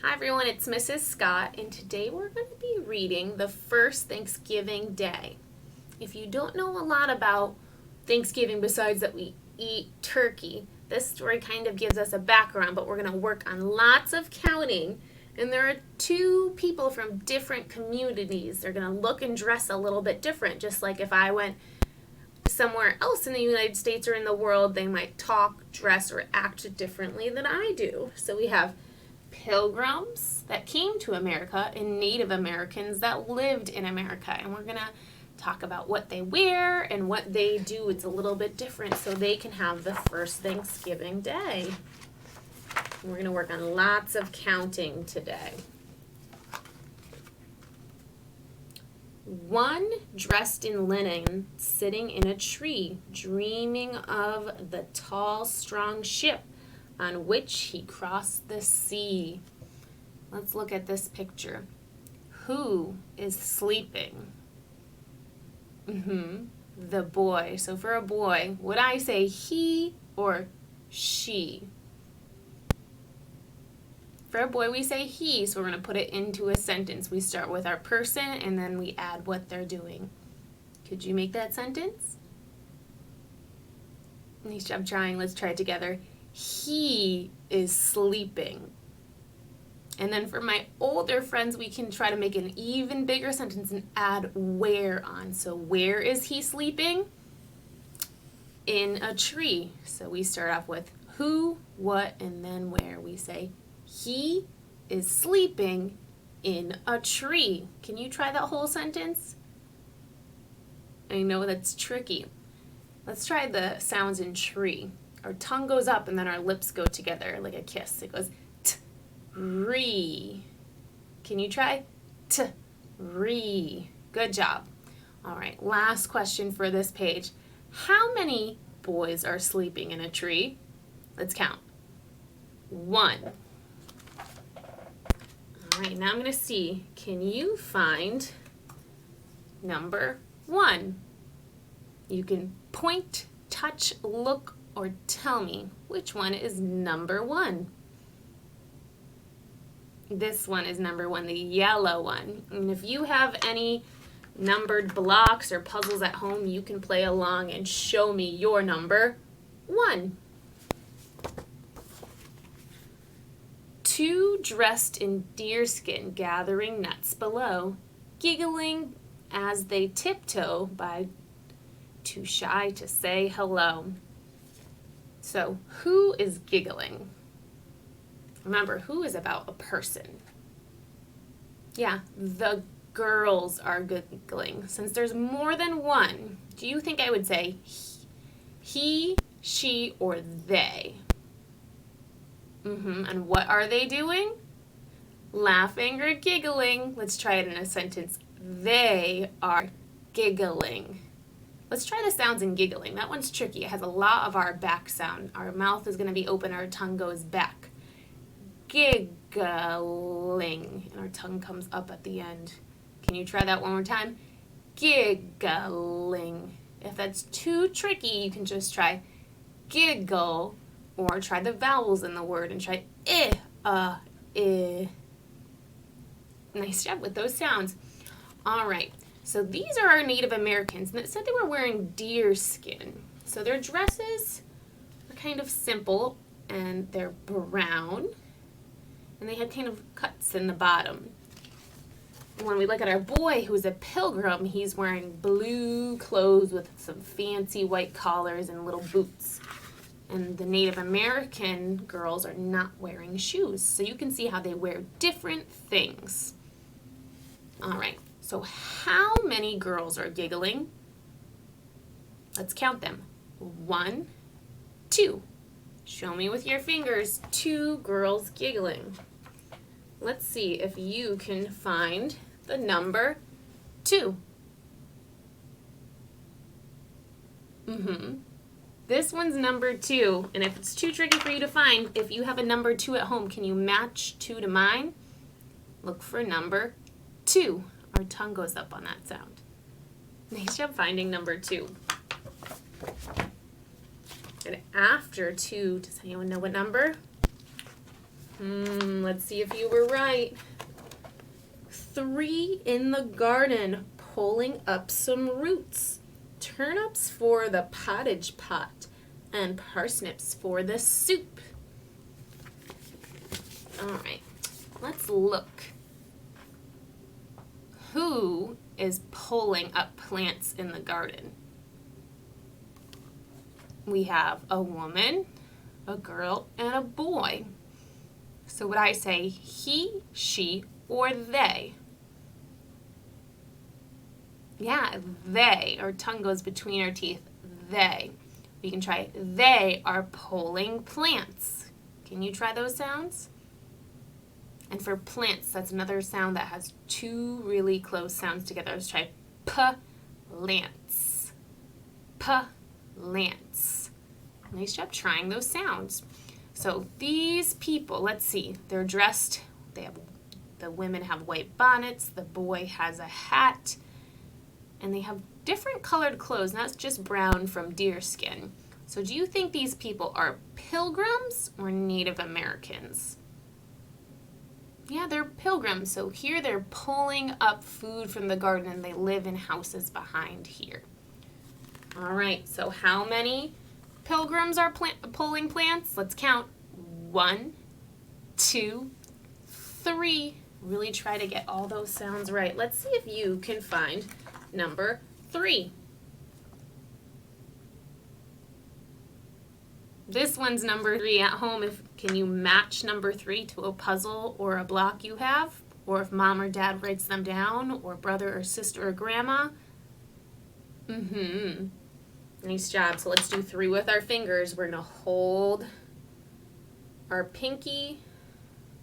Hi everyone, it's Mrs. Scott, and today we're going to be reading the first Thanksgiving Day. If you don't know a lot about Thanksgiving besides that we eat turkey, this story kind of gives us a background, but we're going to work on lots of counting. And there are two people from different communities. They're going to look and dress a little bit different, just like if I went somewhere else in the United States or in the world, they might talk, dress, or act differently than I do. So we have pilgrims that came to America and Native Americans that lived in America. And we're going to talk about what they wear and what they do. It's a little bit different so they can have the first Thanksgiving Day. We're going to work on lots of counting today. One dressed in linen, sitting in a tree, dreaming of the tall, strong ship on which he crossed the sea. Let's look at this picture. Who is sleeping? The boy. So for a boy, would I say he or she? For a boy, we say he, so we're going to put it into a sentence. We start with our person, and then we add what they're doing. Could you make that sentence? Nice job trying. Let's try it together. He is sleeping. And then for my older friends, we can try to make an even bigger sentence and add where on. So where is he sleeping? In a tree. So we start off with who, what, and then where. We say he is sleeping in a tree. Can you try that whole sentence? I know that's tricky. Let's try the sounds in tree. Our tongue goes up and then our lips go together like a kiss. It goes t-ree. Can you try? T-ree. Good job. All right, last question for this page. How many boys are sleeping in a tree? Let's count. 1. All right, now I'm going to see. Can you find number 1? You can point, touch, look, or tell me which one is number 1. This one is number 1, the yellow one. And if you have any numbered blocks or puzzles at home, you can play along and show me your number 1. 2 dressed in deerskin gathering nuts below, giggling as they tiptoe by too shy to say hello. So, who is giggling? Remember, who is about a person? Yeah, the girls are giggling. Since there's more than one, do you think I would say he, she, or they? And what are they doing? Laughing or giggling. Let's try it in a sentence. They are giggling. Let's try the sounds in giggling. That one's tricky. It has a lot of our back sound. Our mouth is going to be open, our tongue goes back. Giggling. And our tongue comes up at the end. Can you try that one more time? Giggling. If that's too tricky, you can just try giggle, or try the vowels in the word and try I. Nice job with those sounds. All right. So these are our Native Americans, and it said they were wearing deer skin. So their dresses are kind of simple, and they're brown, and they had kind of cuts in the bottom. When we look at our boy, who's a pilgrim, he's wearing blue clothes with some fancy white collars and little boots. And the Native American girls are not wearing shoes. So you can see how they wear different things. All right. So how many girls are giggling? Let's count them. 1, 2. Show me with your fingers. 2 girls giggling. Let's see if you can find the number 2. This one's number 2. And if it's too tricky for you to find, if you have a number 2 at home, can you match 2 to mine? Look for number 2. Our tongue goes up on that sound. Nice job finding number 2. And after 2, does anyone know what number? Let's see if you were right. 3 in the garden, pulling up some roots. Turnips for the pottage pot, and parsnips for the soup. All right, let's look. Who is pulling up plants in the garden? We have a woman, a girl, and a boy. So would I say he, she, or they? Yeah, they. Our tongue goes between our teeth. They. We can try, they are pulling plants. Can you try those sounds? And for plants, that's another sound that has 2 really close sounds together. Let's try plants. Plants. Nice job trying those sounds. So these people, let's see, they're dressed, the women have white bonnets, the boy has a hat, and they have different colored clothes, and that's just brown from deerskin. So do you think these people are pilgrims or Native Americans? Yeah, they're pilgrims. So here they're pulling up food from the garden, and they live in houses behind here. All right, so how many pilgrims are pulling plants? Let's count. 1, 2, 3. Really try to get all those sounds right. Let's see if you can find number 3. This one's number 3 at home. Can you match number 3 to a puzzle or a block you have? Or if mom or dad writes them down, or brother or sister or grandma? Nice job. So let's do 3 with our fingers. We're going to hold our pinky,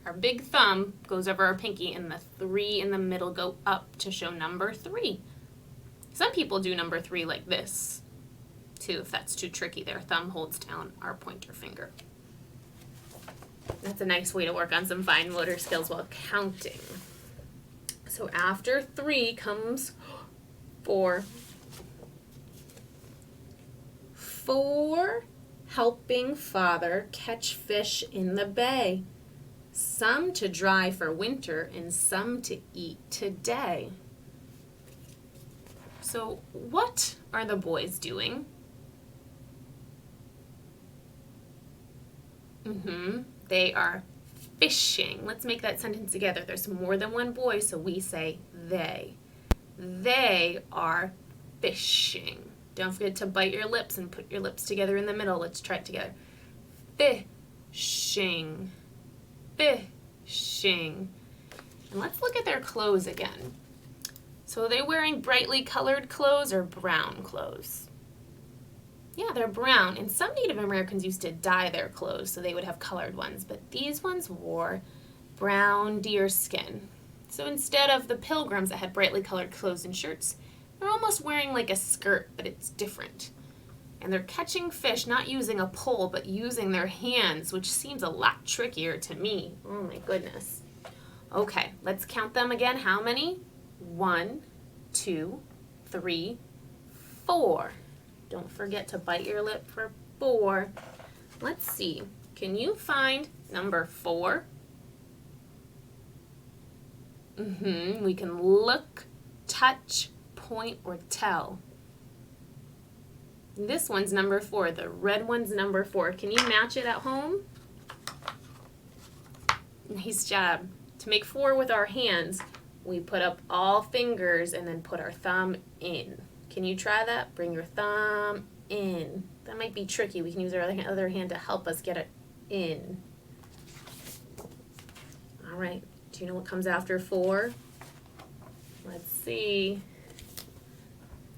our big thumb goes over our pinky, and the 3 in the middle go up to show number 3. Some people do number 3 like this, too, if that's too tricky. Their thumb holds down our pointer finger. That's a nice way to work on some fine motor skills while counting. So after 3 comes 4. 4 helping father catch fish in the bay, some to dry for winter and some to eat today. So what are the boys doing? They are fishing. Let's make that sentence together. There's more than one boy, so we say they. They are fishing. Don't forget to bite your lips and put your lips together in the middle. Let's try it together. Fishing. Fishing. And let's look at their clothes again. So are they wearing brightly colored clothes or brown clothes? Yeah, they're brown. And some Native Americans used to dye their clothes so they would have colored ones. But these ones wore brown deerskin. So instead of the pilgrims that had brightly colored clothes and shirts, they're almost wearing like a skirt, but it's different. And they're catching fish, not using a pole, but using their hands, which seems a lot trickier to me. Oh my goodness. Okay, let's count them again. How many? 1, 2, 3, 4. Don't forget to bite your lip for 4. Let's see. Can you find number 4? We can look, touch, point, or tell. This one's number 4. The red one's number 4. Can you match it at home? Nice job. To make 4 with our hands, we put up all fingers and then put our thumb in. Can you try that? Bring your thumb in. That might be tricky. We can use our other hand to help us get it in. All right. Do you know what comes after 4? Let's see.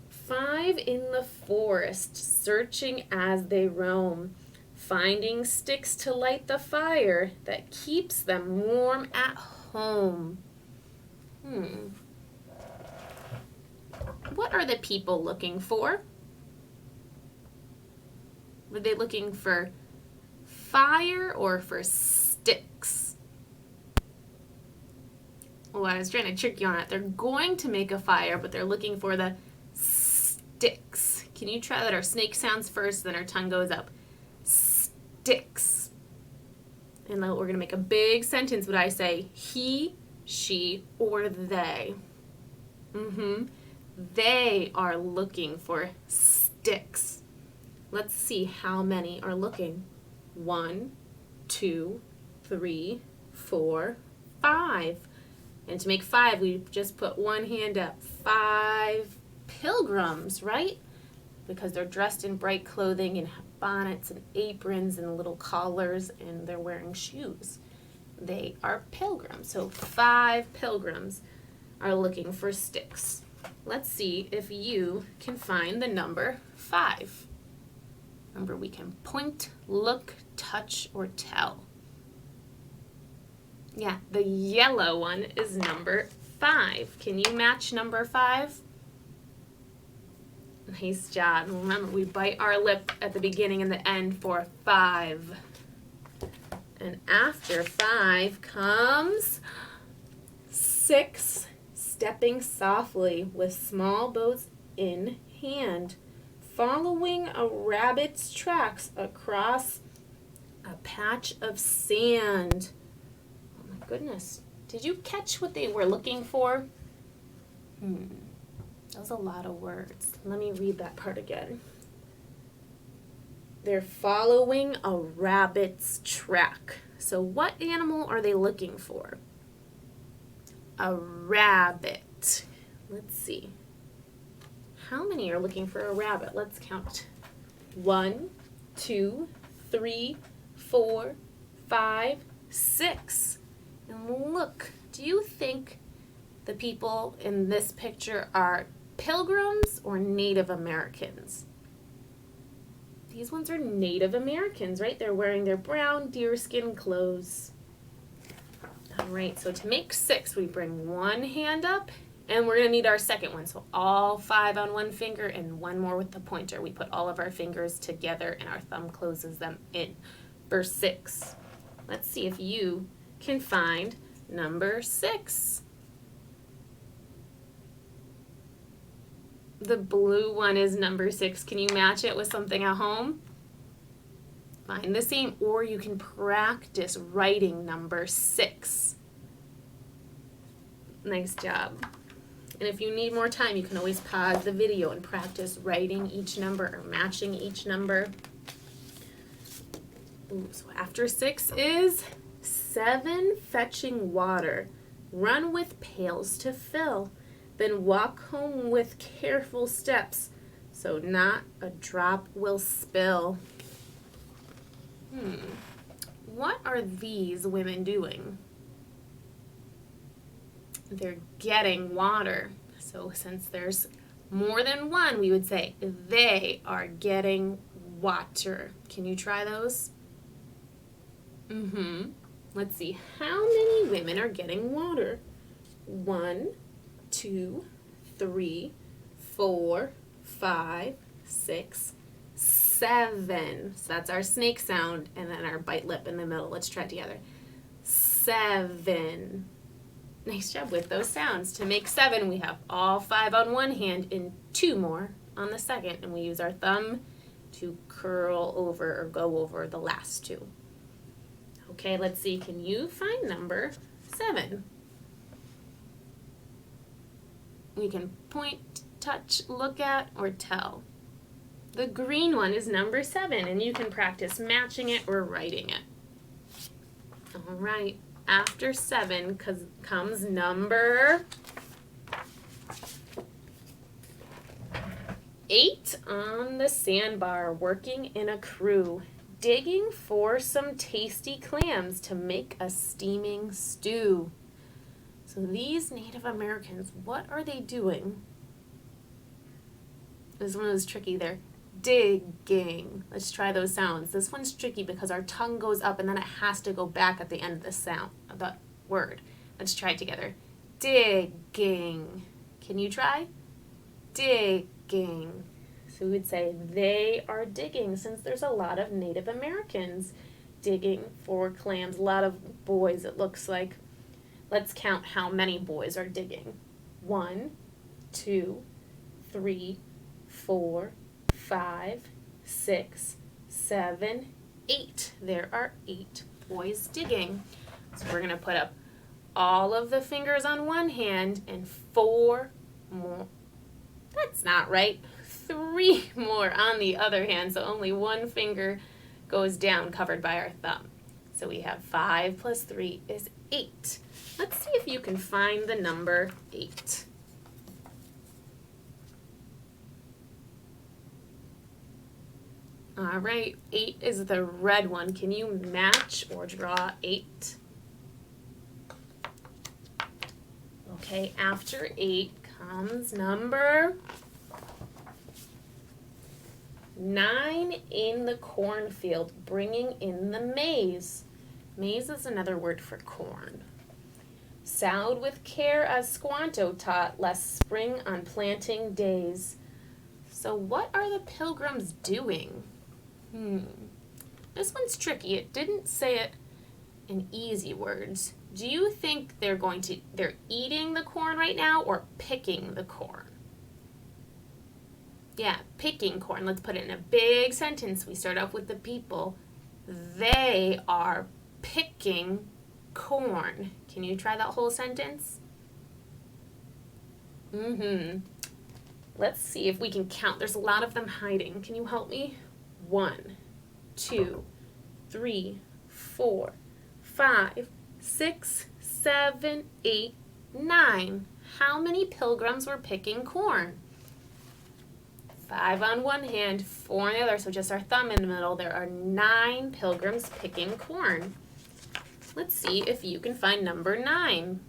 5 in the forest, searching as they roam, finding sticks to light the fire that keeps them warm at home. What are the people looking for? Were they looking for fire or for sticks? Oh, I was trying to trick you on it. They're going to make a fire, but they're looking for the sticks. Can you try that? Our snake sounds first, then our tongue goes up. Sticks. And we're going to make a big sentence when I say he, she, or they. They are looking for sticks. Let's see how many are looking. 1, 2, 3, 4, 5. And to make 5, we just put one hand up. 5 pilgrims, right? Because they're dressed in bright clothing and have bonnets and aprons and little collars, and they're wearing shoes. They are pilgrims. So 5 pilgrims are looking for sticks. Let's see if you can find the number 5. Remember, we can point, look, touch, or tell. Yeah, the yellow one is number 5. Can you match number 5? Nice job. Remember, we bite our lip at the beginning and the end for 5. And after 5 comes 6. Stepping softly with small bows in hand, following a rabbit's tracks across a patch of sand. Oh my goodness. Did you catch what they were looking for? That was a lot of words. Let me read that part again. They're following a rabbit's track. So what animal are they looking for? A rabbit. Let's see. How many are looking for a rabbit? Let's count. 1, 2, 3, 4, 5, 6. And look, do you think the people in this picture are pilgrims or Native Americans? These ones are Native Americans, right? They're wearing their brown deerskin clothes. All right, so to make 6, we bring one hand up, and we're going to need our second one. So all 5 on one finger and one more with the pointer. We put all of our fingers together, and our thumb closes them in for 6. Let's see if you can find number 6. The blue one is number 6. Can you match it with something at home? Find the same, or you can practice writing number 6. Nice job. And if you need more time, you can always pause the video and practice writing each number or matching each number. So after 6 is 7, fetching water. Run with pails to fill. Then walk home with careful steps, so not a drop will spill. What are these women doing? They're getting water. So since there's more than one, we would say they are getting water. Can you try those? Let's see. How many women are getting water? 1, 2, 3, 4, 5, 6, 7. So that's our snake sound, and then our bite lip in the middle. Let's try it together. 7. Nice job with those sounds. To make 7, we have all 5 on one hand and 2 more on the second, and we use our thumb to curl over or go over the last 2. Okay, let's see. Can you find number 7? We can point, touch, look at, or tell. The green one is number 7, and you can practice matching it or writing it. All right, after 7 comes number 8 on the sandbar, working in a crew, digging for some tasty clams to make a steaming stew. So these Native Americans, what are they doing? This one was tricky there. Digging. Let's try those sounds. This one's tricky because our tongue goes up and then it has to go back at the end of the sound, of the word. Let's try it together. Digging. Can you try? Digging. So we would say they are digging, since there's a lot of Native Americans digging for clams. A lot of boys, it looks like. Let's count how many boys are digging. 1, 2, 3, 4, 5, 6, 7, 8. There are 8 boys digging. So we're going to put up all of the fingers on one hand and 4 more. That's not right. 3 more on the other hand, so only one finger goes down covered by our thumb. So we have 5 plus 3 is 8. Let's see if you can find the number 8. All right, 8 is the red one. Can you match or draw 8? Okay, after 8 comes number 9 in the cornfield, bringing in the maize. Maize is another word for corn. Sowed with care as Squanto taught, lest spring on planting days. So what are the pilgrims doing? This one's tricky. It didn't say it in easy words. Do you think they're eating the corn right now or picking the corn? Yeah, picking corn. Let's put it in a big sentence. We start off with the people. They are picking corn. Can you try that whole sentence? Let's see if we can count. There's a lot of them hiding. Can you help me? 1, 2, 3, 4, 5, 6, 7, 8, 9. How many pilgrims were picking corn? 5 on one hand, 4 on the other, so just our thumb in the middle. There are 9 pilgrims picking corn. Let's see if you can find number 9.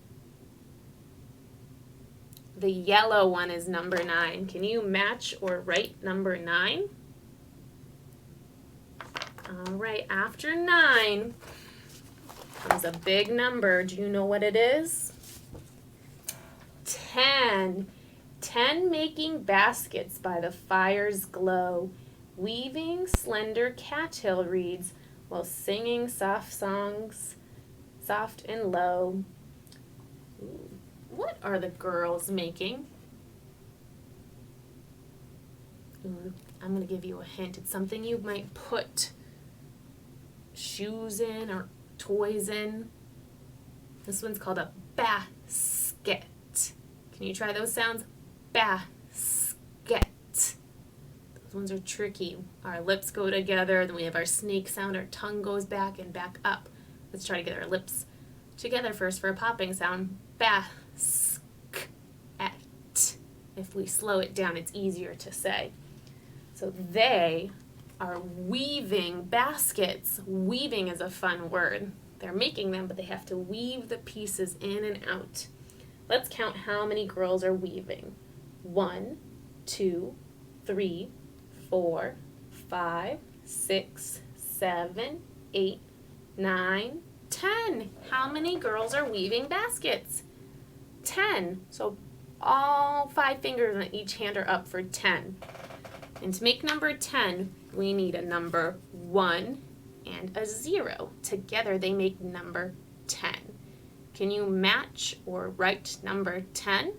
The yellow one is number 9. Can you match or write number 9? All right, after 9 comes a big number. Do you know what it is? 10. 10 making baskets by the fire's glow, weaving slender cattail reeds while singing soft songs, soft and low. Ooh, what are the girls making? Ooh, I'm going to give you a hint. It's something you might put shoes in or toys in. This one's called a basket. Can you try those sounds? Basket. Those ones are tricky. Our lips go together, then we have our snake sound, our tongue goes back and back up. Let's try to get our lips together first for a popping sound. Basket. If we slow it down, it's easier to say. So they are weaving baskets. Weaving is a fun word. They're making them, but they have to weave the pieces in and out. Let's count how many girls are weaving. 1, 2, 3, 4, 5, 6, 7, 8, 9, 10. How many girls are weaving baskets? 10. So all 5 fingers on each hand are up for 10. And to make number 10, we need a number 1 and a 0. Together they make number 10. Can you match or write number 10?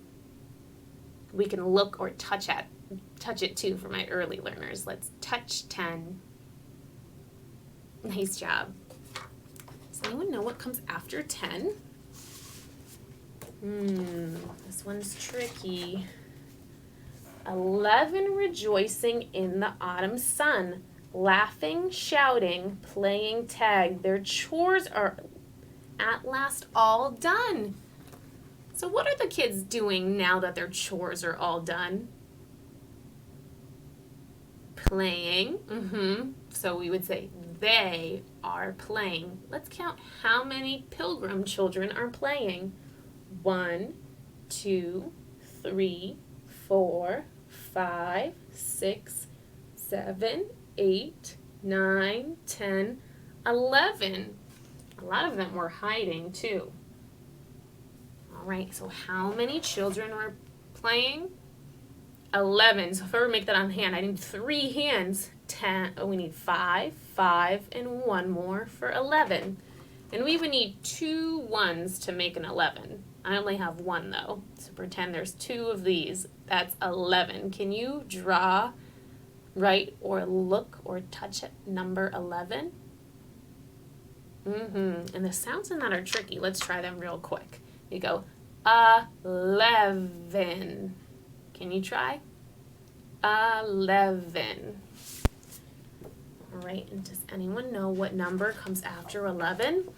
We can look or touch it too for my early learners. Let's touch 10. Nice job. Does anyone know what comes after 10? This one's tricky. 11 rejoicing in the autumn sun, laughing, shouting, playing tag. Their chores are at last all done. So what are the kids doing now that their chores are all done? Playing. So we would say they are playing. Let's count how many pilgrim children are playing. 1, 2, 3, 4, 5, 6, 7, 8, 9, 10, 11. A lot of them were hiding too. All right, so how many children were playing? 11. So if I were to make that on hand, I need 3 hands. 10. Oh, we need 5, 5, and 1 more for 11. And we would need 2 ones to make an 11. I only have 1 though, so pretend there's 2 of these. That's 11. Can you draw, write, or look or touch it, number 11? And the sounds in that are tricky. Let's try them real quick. You go 11. Can you try? 11. All right, and does anyone know what number comes after 11?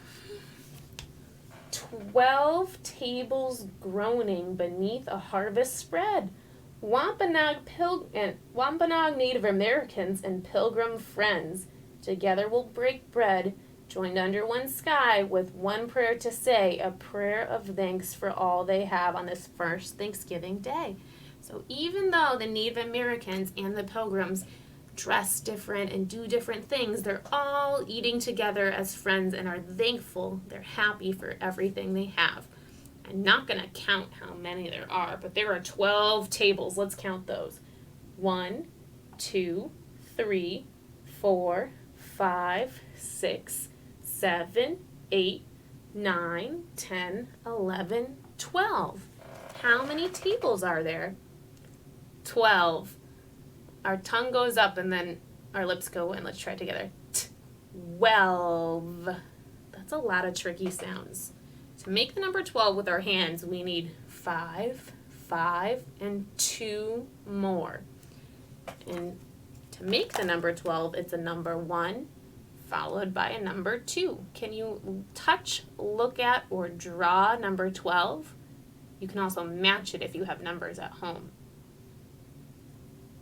12 tables groaning beneath a harvest spread. Wampanoag Native Americans and Pilgrim friends together will break bread, joined under one sky, with one prayer to say, a prayer of thanks for all they have on this first Thanksgiving Day. So even though the Native Americans and the Pilgrims dress different and do different things, they're all eating together as friends and are thankful. They're happy for everything they have. I'm not going to count how many there are, but there are 12 tables. Let's count those. 1, 2, 3, 4, 5, 6, 7, 8, 9, 10, 11, 12. How many tables are there? 12. Our tongue goes up and then our lips go in. Let's try it together. 12. That's a lot of tricky sounds. To make the number 12 with our hands, we need 5, 5, and 2 more. And to make the number 12, it's a number 1 followed by a number 2. Can you touch, look at, or draw number 12? You can also match it if you have numbers at home.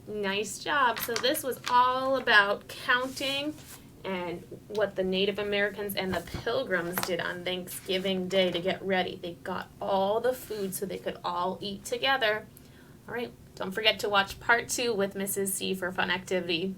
Nice job. So this was all about counting and what the Native Americans and the Pilgrims did on Thanksgiving Day to get ready. They got all the food so they could all eat together. All right, don't forget to watch part 2 with Mrs. C for fun activity.